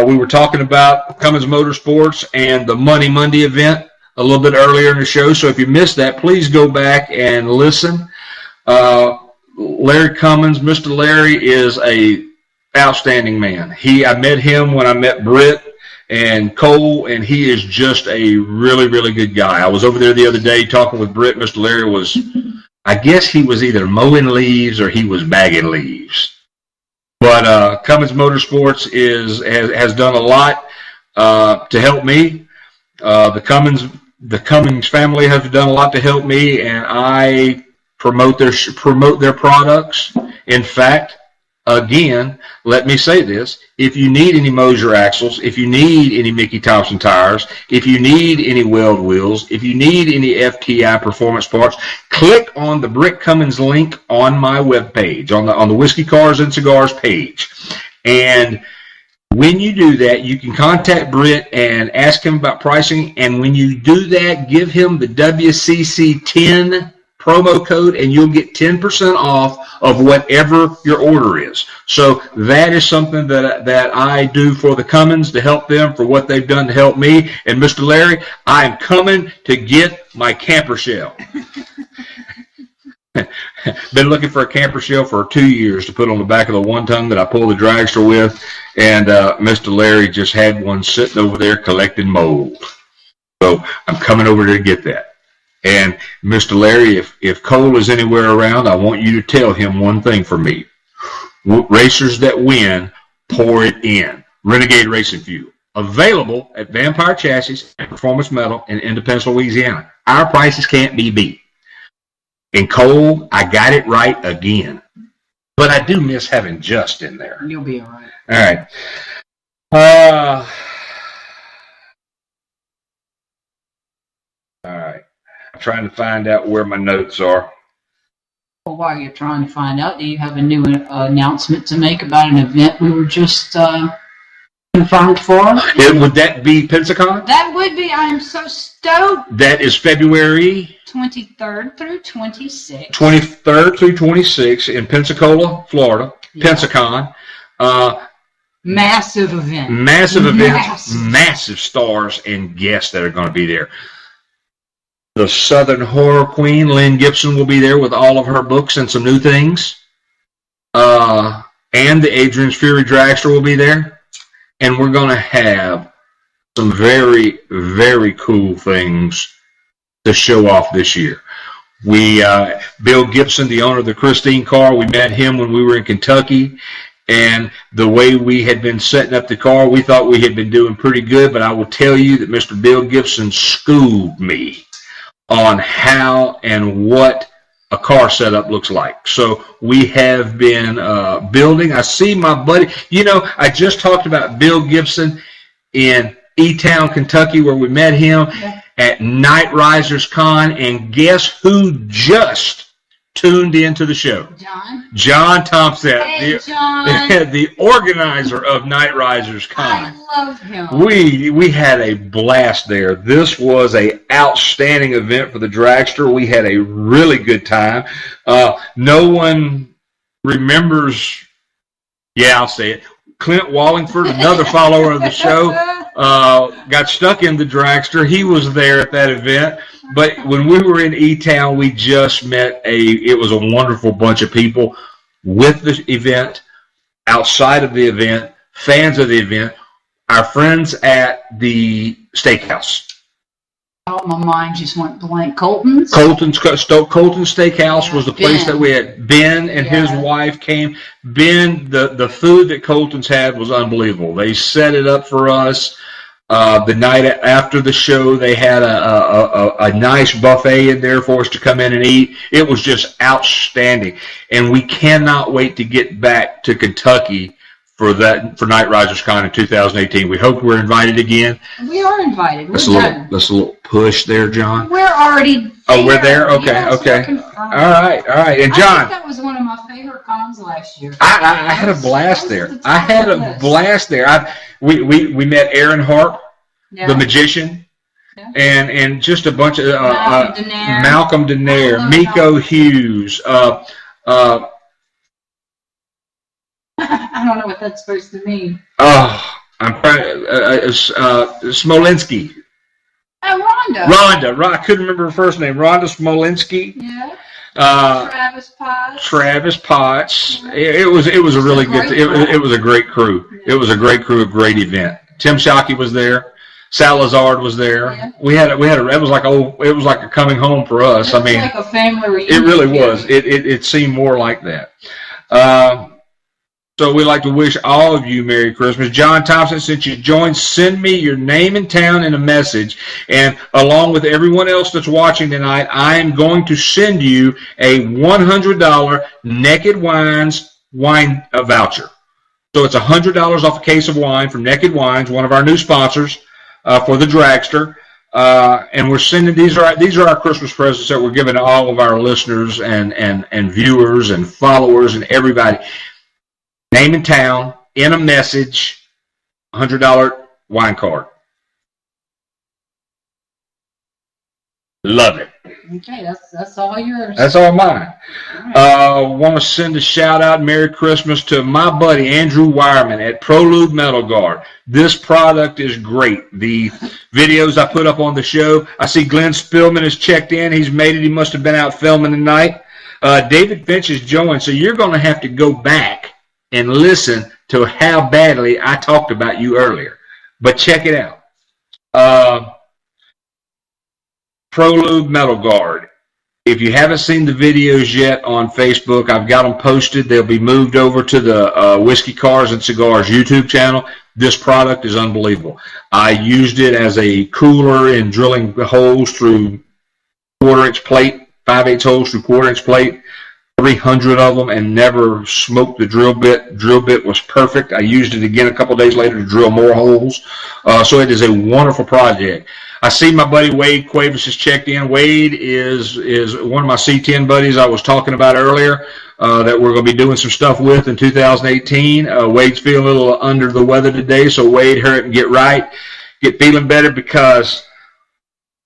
We were talking about Cummins Motorsports and the Money Monday event a little bit earlier in the show. So if you missed that, please go back and listen. Larry Cummins, Mr. Larry is a outstanding man. I met him when I met Britt and Cole, and he is just a really, really good guy. I was over there the other day talking with Britt. Mr. Larry was, I guess he was either mowing leaves or he was bagging leaves. But Cummins Motorsports has done a lot to help me. The Cummins family have done a lot to help me, and I promote their products. In fact, again, let me say this. If you need any Moser axles, if you need any Mickey Thompson tires, if you need any weld wheels, if you need any FTI performance parts, click on the Britt Cummins link on my webpage, on the Whiskey Cars and Cigars page. And when you do that, you can contact Britt and ask him about pricing. And when you do that, give him the WCC10 promo code, and you'll get 10% off of whatever your order is. So that is something that I do for the Cummins to help them for what they've done to help me. And Mr. Larry, I am coming to get my camper shell. Been looking for a camper shell for 2 years to put on the back of the one-ton that I pull the dragster with, and Mr. Larry just had one sitting over there collecting mold. So I'm coming over there to get that. And Mr. Larry, if Cole is anywhere around, I want you to tell him one thing for me. Racers that win, pour it in. Renegade Racing Fuel. Available at Vampire Chassis and Performance Metal in Independence, Louisiana. Our prices can't be beat. And Cole, I got it right again. But I do miss having Just in there. You'll be all right. All right. I'm trying to find out where my notes are. Well, while you're trying to find out, do you have a new announcement to make about an event we were just confirmed for? Would that be Pensacon? That would be. I am so stoked. That is February 23rd through 26th. 23rd through 26th in Pensacola, Florida. Yeah. Pensacon. Massive event. Massive event. Massive stars and guests that are going to be there. The Southern Horror Queen, Lynn Gibson, will be there with all of her books and some new things. And the Adrian's Fury Dragster will be there. And we're going to have some very, very cool things to show off this year. Bill Gibson, the owner of the Christine car, we met him when we were in Kentucky. And the way we had been setting up the car, we thought we had been doing pretty good. But I will tell you that Mr. Bill Gibson schooled me on how and what a car setup looks like. So we have been building. I see my buddy. I just talked about Bill Gibson in E-Town, Kentucky, where we met him at Night Risers Con. And guess who just tuned into the show? John Thompson, hey, John. The organizer of Night Risers Con. I love him. We had a blast there. This was an outstanding event for the dragster. We had a really good time. No one remembers, I'll say it, Clint Wallingford, another follower of the show, got stuck in the dragster. He was there at that event. But when we were in E-Town, we just met it was a wonderful bunch of people with the event, outside of the event, fans of the event, our friends at the steakhouse. Oh, my mind just went blank. Colton's Steakhouse was the place that we had. Ben and his wife came. Ben, the food that Colton's had was unbelievable. They set it up for us. The night after the show, they had a nice buffet in there for us to come in and eat. It was just outstanding. And we cannot wait to get back to Kentucky for Night Risers Con in 2018. We hope we're invited again. We are invited. That's a little push there, John. We're already there. Oh, we're there? Okay, yes, okay. All right. And John. I think that was one of my favorite Ponds last year. I had a blast there. We met Aaron Harp, the magician, and just a bunch of Malcolm Denaire, Miko Hughes. I don't know what that's supposed to mean. Smolinski. Oh, Rhonda. I couldn't remember her first name. Rhonda Smolinski. Yeah. Travis Potts. Yeah. It was a really good. It was a great crew. Yeah. It was a great crew, a great event. Tim Shockey was there. Salazar was there. Yeah. We had it was like a coming home for us. It was like a family reunion. It really was. It seemed more like that. So we'd like to wish all of you Merry Christmas. John Thompson, since you joined, send me your name and town and a message. And along with everyone else that's watching tonight, I am going to send you a $100 Naked Wines wine voucher. So it's $100 off a case of wine from Naked Wines, one of our new sponsors for the Dragster. And we're sending these are our Christmas presents that we're giving to all of our listeners and viewers and followers and everybody. Name and town, in a message, $100 wine card. Love it. Okay, that's all yours. That's all mine. Want to send a shout out, Merry Christmas, to my buddy Andrew Wireman at Prolube Metal Guard. This product is great. The videos I put up on the show, I see Glenn Spillman has checked in. He's made it. He must have been out filming tonight. David Finch has joined, so you're going to have to go back and listen to how badly I talked about you earlier. But check it out. Prolube Metal Guard. If you haven't seen the videos yet on Facebook, I've got them posted. They'll be moved over to the Whiskey Cars and Cigars YouTube channel. This product is unbelievable. I used it as a cooler in drilling holes through 1/4-inch plate, 5/8 holes through 1/4-inch plate. 300 of them, and never smoked the drill bit. Drill bit was perfect. I used it again a couple days later to drill more holes. So it is a wonderful project. I see my buddy Wade Cuevas has checked in. Wade is one of my C10 buddies I was talking about earlier that we're going to be doing some stuff with in 2018. Wade's feeling a little under the weather today, so Wade, hurry up and get feeling better, because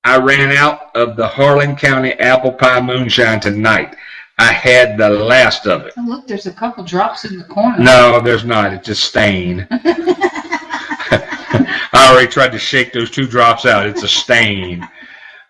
I ran out of the Harlan County Apple Pie Moonshine tonight. I had the last of it. Oh, look, there's a couple drops in the corner. No, there's not. It's a stain. I already tried to shake those 2 drops out. It's a stain.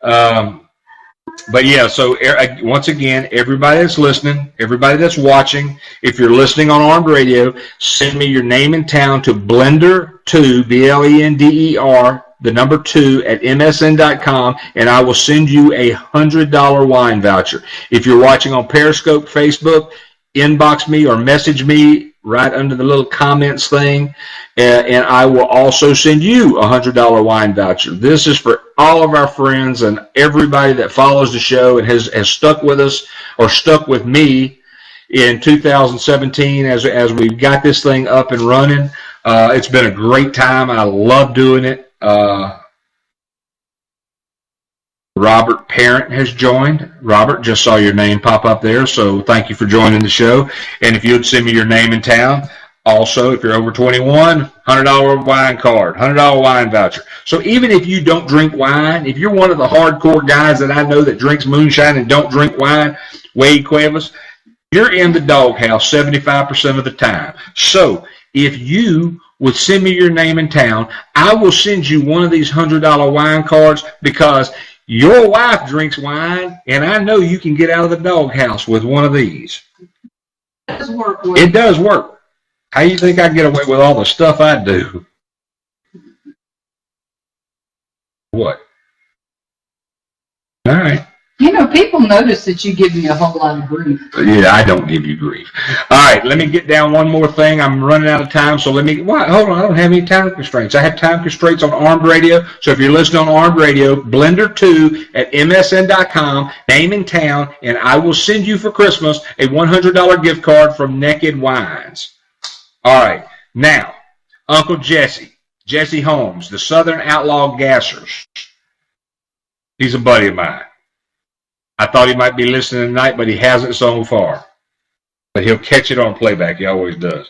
But yeah, so once again, everybody that's listening, everybody that's watching, if you're listening on Armed Radio, send me your name and town to Blender2, BLENDER, the number 2 at msn.com, and I will send you a $100 wine voucher. If you're watching on Periscope, Facebook, inbox me or message me right under the little comments thing, and I will also send you a $100 wine voucher. This is for all of our friends and everybody that follows the show and has stuck with us or stuck with me in 2017 as we've got this thing up and running. It's been a great time. I love doing it. Robert Parent has joined. Robert, just saw your name pop up there, so thank you for joining the show. And if you would send me your name and town, also, if you're over 21, $100 wine card, $100 wine voucher. So even if you don't drink wine, if you're one of the hardcore guys that I know that drinks moonshine and don't drink wine, Wade Cuevas, you're in the doghouse 75% of the time. So if you would send me your name and town, I will send you one of these $100 wine cards, because your wife drinks wine, and I know you can get out of the doghouse with one of these. It does work. It does work. How do you think I get away with all the stuff I do? What? All right. You know, people notice that you give me a whole lot of grief. Yeah, I don't give you grief. All right, let me get down one more thing. I'm running out of time, so hold on. I don't have any time constraints. I have time constraints on Armed Radio, so if you're listening on Armed Radio, Blender2 at msn.com, name and town, and I will send you for Christmas a $100 gift card from Naked Wines. All right, now, Uncle Jesse Holmes, the Southern Outlaw Gassers. He's a buddy of mine. I thought he might be listening tonight, but he hasn't so far. but he'll catch it on playback. He always does.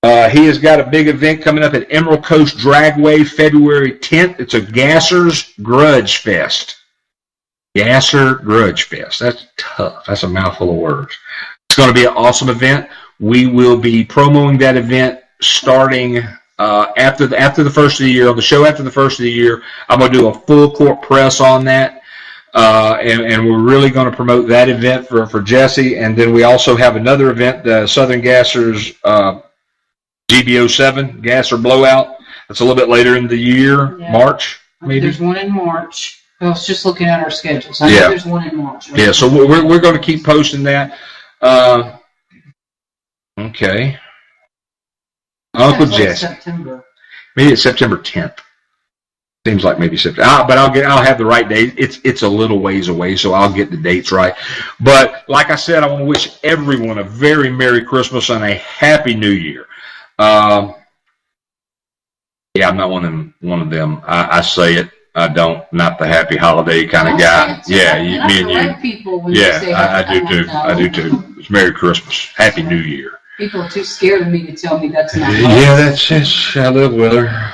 He has got a big event coming up at Emerald Coast Dragway, February 10th. It's a Gasser's Grudge Fest. Gasser Grudge Fest. That's tough. That's a mouthful of words. It's going to be an awesome event. We will be promoting that event starting after the first of the year. On the show after the first of the year, I'm going to do a full court press on that. And we're really going to promote that event for Jesse. And then we also have another event, the Southern Gassers GBO7 Gasser Blowout. That's a little bit later in the year, yeah. March, maybe. There's one in March. I was just looking at our schedules. I know there's one in March. Yeah, so we're going to keep posting that. Okay. Uncle Jesse. September. Maybe it's September 10th. Seems like maybe September. But I'll have the right date. It's a little ways away, so I'll get the dates right. But like I said, I want to wish everyone a very Merry Christmas and a Happy New Year. Yeah, I'm not one of them. I say it. I don't. Not the happy holiday kind of guy. Yeah, me and you. People yeah, I do too. I do too. It's Merry Christmas. Happy New Year. People are too scared of me to tell me that's not. Yeah, that's it. I live with her.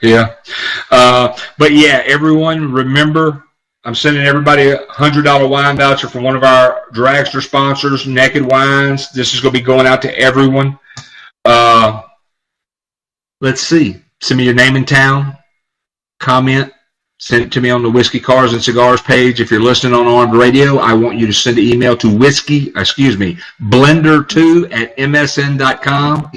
Yeah. But yeah, everyone remember, I'm sending everybody a $100 wine voucher from one of our dragster sponsors, Naked Wines. This is going to be going out to everyone. Let's see. Send me your name and town. Comment. Send it to me on the Whiskey, Cars, and Cigars page. If you're listening on Armed Radio, I want you to send an email to blender2@msn.com.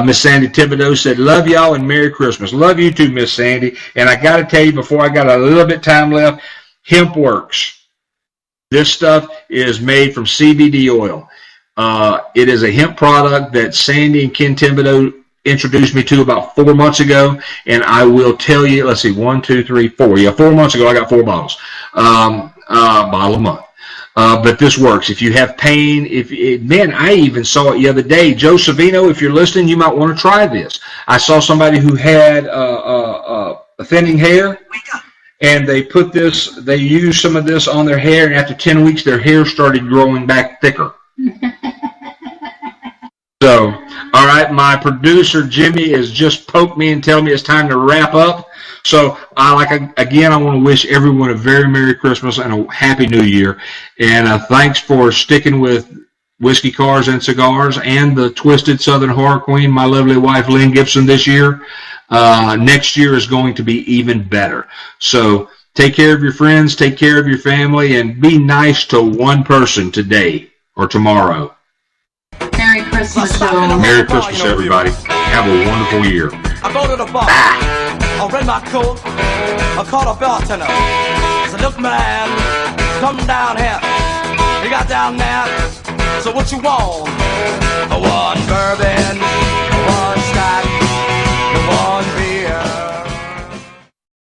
Miss Sandy Thibodeau said, love y'all and Merry Christmas. Love you too, Miss Sandy. And I got to tell you, before I got a little bit time left, Hemp Works. This stuff is made from CBD oil. It is a hemp product that Sandy and Ken Thibodeau introduced me to about 4 months ago, and I will tell you, let's see, 1, 2, 3, 4. Yeah, 4 months ago I got 4 bottles. Bottle a month. But this works. If you have pain, man, I even saw it the other day. Joe Savino, if you're listening, you might want to try this. I saw somebody who had thinning hair, and they used some of this on their hair, and after 10 weeks, their hair started growing back thicker. So, all right, my producer, Jimmy, has just poked me and telling me it's time to wrap up. So, I want to wish everyone a very Merry Christmas and a Happy New Year. And thanks for sticking with Whiskey, Cars, and Cigars and the Twisted Southern Horror Queen, my lovely wife, Lynn Gibson, this year. Next year is going to be even better. So, take care of your friends, take care of your family, and be nice to one person today or tomorrow. Merry Christmas, Joe. Merry Christmas, everybody. Have a wonderful year. I go to the bar. I rent my coat. I call a bartender. I said, look, man, come down here. You got down there. So what you want? One bourbon, one scotch, one